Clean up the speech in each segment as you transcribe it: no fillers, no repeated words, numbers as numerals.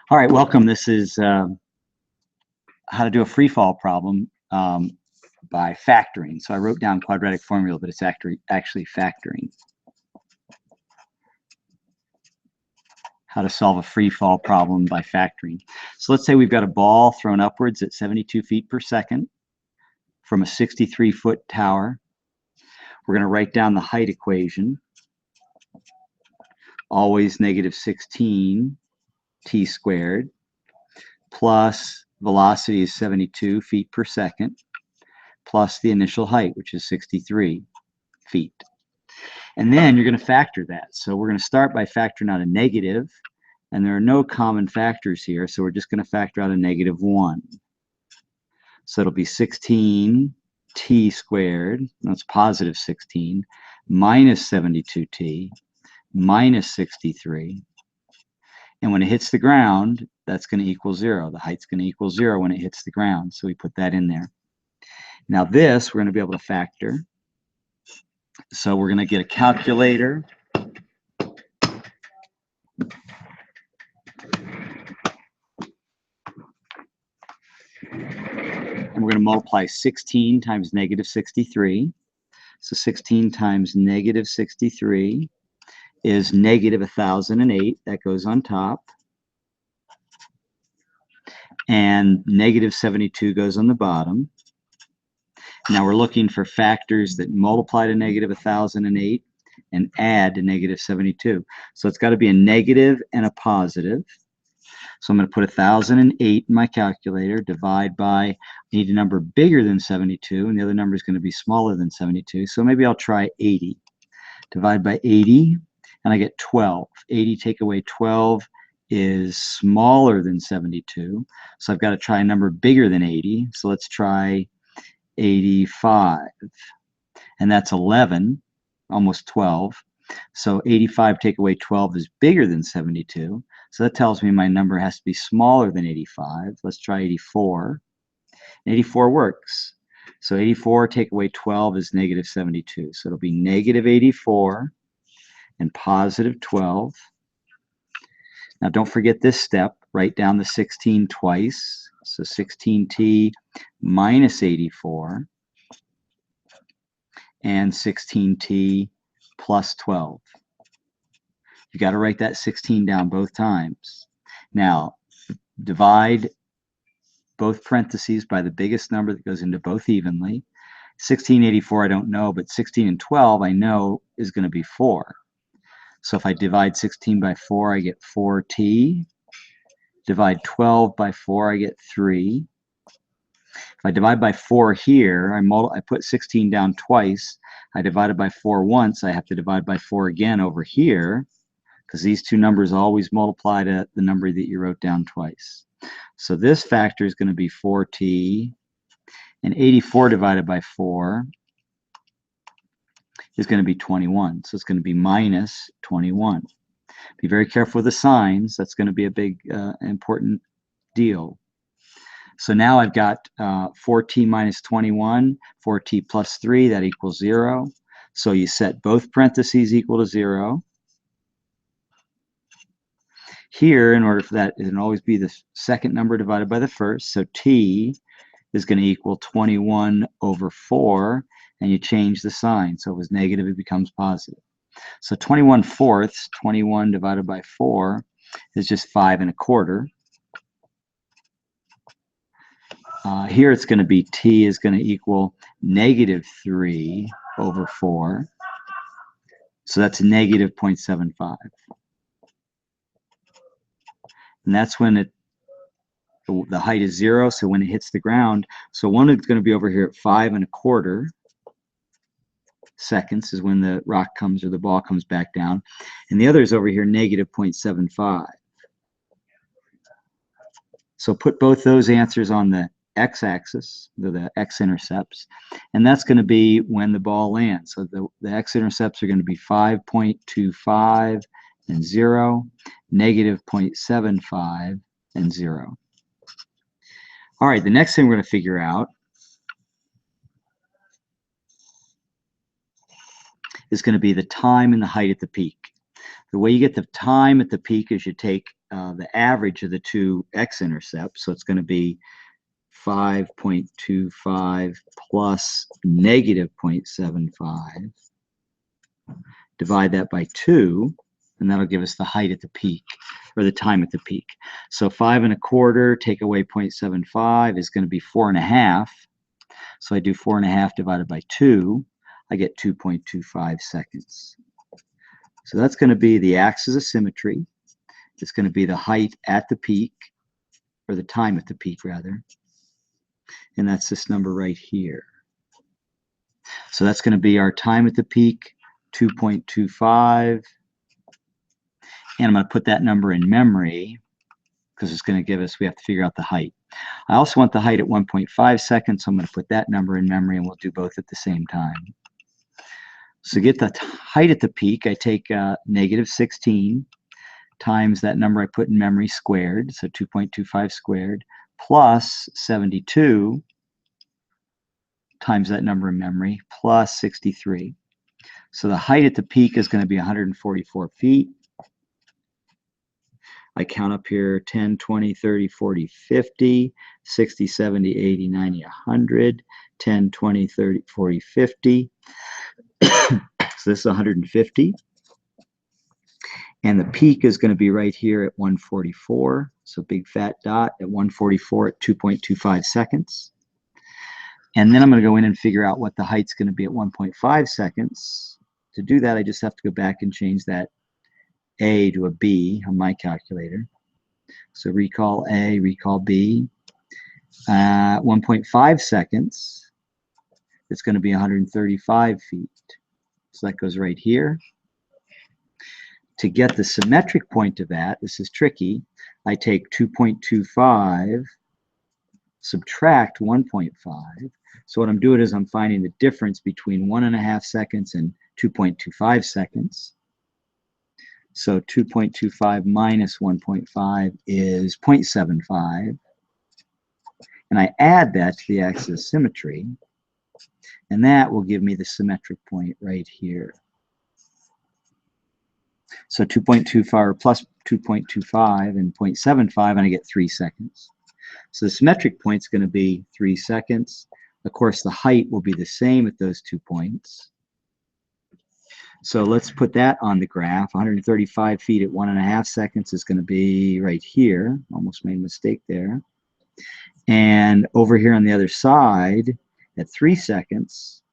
All right, welcome. This is how to do a free fall problem by factoring. So I wrote down quadratic formula, but it's actually factoring. How to solve a free fall problem by factoring. So let's say we've got a ball thrown upwards at 72 feet per second from a 63-foot tower. We're going to write down the height equation. Always negative 16 t squared plus velocity is 72 feet per second plus the initial height, which is 63 feet. And then you're going to factor that. So we're going to start by factoring out a negative, and there are no common factors here, so we're just going to factor out a -1. So it'll be 16t squared, that's positive 16, minus 72t, minus 63. And when it hits the ground, that's going to equal 0. The height's going to equal 0 when it hits the ground, so we put that in there. Now this, we're going to be able to factor. So we're going to get a calculator. And we're going to multiply 16 times negative 63. So 16 times negative 63 is negative 1008. That goes on top. And negative 72 goes on the bottom. Now we're looking for factors that multiply to negative 1008 and add to negative 72. So it's got to be a negative and a positive. So I'm going to put 1008 in my calculator, divide by, I need a number bigger than 72, and the other number is going to be smaller than 72. So maybe I'll try 80. Divide by 80, and I get 12. 80 take away 12 is smaller than 72. So I've got to try a number bigger than 80. So let's try 85. And that's 11, almost 12. So 85 take away 12 is bigger than 72. So that tells me my number has to be smaller than 85. Let's try 84. 84 works. So 84 take away 12 is negative 72. So it'll be negative 84 and positive 12. Now don't forget this step. Write down the 16 twice. So 16t minus 84 and 16t plus 12. You got to write that 16 down both times. Now, divide both parentheses by the biggest number that goes into both evenly. 1684 I don't know, but 16 and 12 I know is going to be 4. So if I divide 16 by 4, I get 4t. Divide 12 by 4, I get 3. If I divide by 4 here, I put 16 down twice. I divided by 4 once. I have to divide by 4 again over here, because these two numbers always multiply to the number that you wrote down twice. So this factor is going to be 4t, and 84 divided by 4 is going to be 21. So it's going to be minus 21. Be very careful with the signs. That's going to be a big, important deal. So now I've got 4t minus 21, 4t plus 3, that equals 0. So you set both parentheses equal to 0. Here, in order for that, it can always be the second number divided by the first. So t is going to equal 21 over 4, and you change the sign. So it was negative, it becomes positive. So 21 fourths, 21 divided by 4, is just 5 1/4. Here it's going to be t is going to equal negative 3 over 4. So that's negative 0.75. And that's when the height is 0, so when it hits the ground. So one is going to be over here at 5 1/4 seconds is when the rock comes or the ball comes back down. And the other is over here, negative 0.75. So put both those answers on the x-axis, the x-intercepts, and that's going to be when the ball lands. So the x-intercepts are going to be 5.25 and 0, negative 0.75 and 0. All right, the next thing we're going to figure out is going to be the time and the height at the peak. The way you get the time at the peak is you take the average of the two x-intercepts, so it's going to be 5.25 plus negative 0.75. Divide that by 2, and that'll give us the height at the peak, or the time at the peak. So 5 1/4 take away 0.75 is going to be 4 1/2. So I do 4 1/2 divided by 2. I get 2.25 seconds. So that's going to be the axis of symmetry. It's going to be the height at the peak, or the time at the peak, rather. And that's this number right here. So that's going to be our time at the peak, 2.25. And I'm going to put that number in memory because it's going to give us, we have to figure out the height. I also want the height at 1.5 seconds, so I'm going to put that number in memory, and we'll do both at the same time. So to get the height at the peak, I take negative 16 times that number I put in memory squared, so 2.25 squared, plus 72 times that number in memory, plus 63. So the height at the peak is going to be 144 feet. I count up here 10, 20, 30, 40, 50, 60, 70, 80, 90, 100, 10, 20, 30, 40, 50. So this is 150. And the peak is going to be right here at 144. So big fat dot at 144 at 2.25 seconds. And then I'm going to go in and figure out what the height's going to be at 1.5 seconds. To do that, I just have to go back and change that A to a B on my calculator. So recall A, recall B. 1.5 seconds, it's going to be 135 feet. So that goes right here. To get the symmetric point of that, this is tricky, I take 2.25, subtract 1.5. So what I'm doing is I'm finding the difference between 1.5 seconds and 2.25 seconds. So 2.25 minus 1.5 is 0.75. And I add that to the axis of symmetry. And that will give me the symmetric point right here. So 2.25 plus 2.25 and 0.75, and I get 3 seconds. So the symmetric point is going to be 3 seconds. Of course, the height will be the same at those 2 points. So let's put that on the graph. 135 feet at 1.5 seconds is going to be right here. Almost made a mistake there. And over here on the other side, at 3 seconds,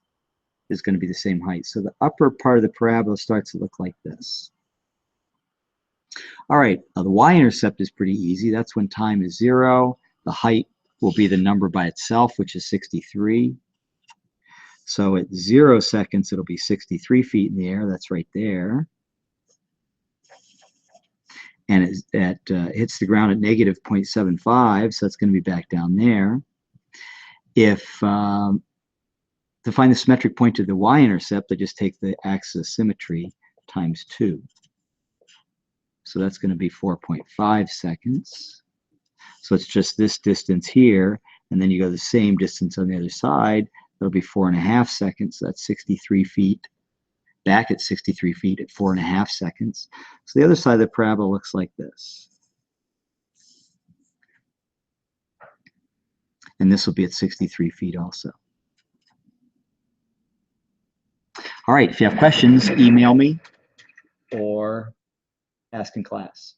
is going to be the same height. So the upper part of the parabola starts to look like this. All right, the y-intercept is pretty easy. That's when time is 0. The height will be the number by itself, which is 63. So at 0 seconds, it'll be 63 feet in the air. That's right there. And it hits the ground at negative 0.75, so that's going to be back down there. If to find the symmetric point of the y-intercept, I just take the axis of symmetry times 2. So that's going to be 4.5 seconds. So it's just this distance here, and then you go the same distance on the other side. That'll be 4.5 seconds. So that's 63 feet. Back at 63 feet at 4.5 seconds. So the other side of the parabola looks like this. And this will be at 63 feet also. All right, if you have questions, email me or ask in class.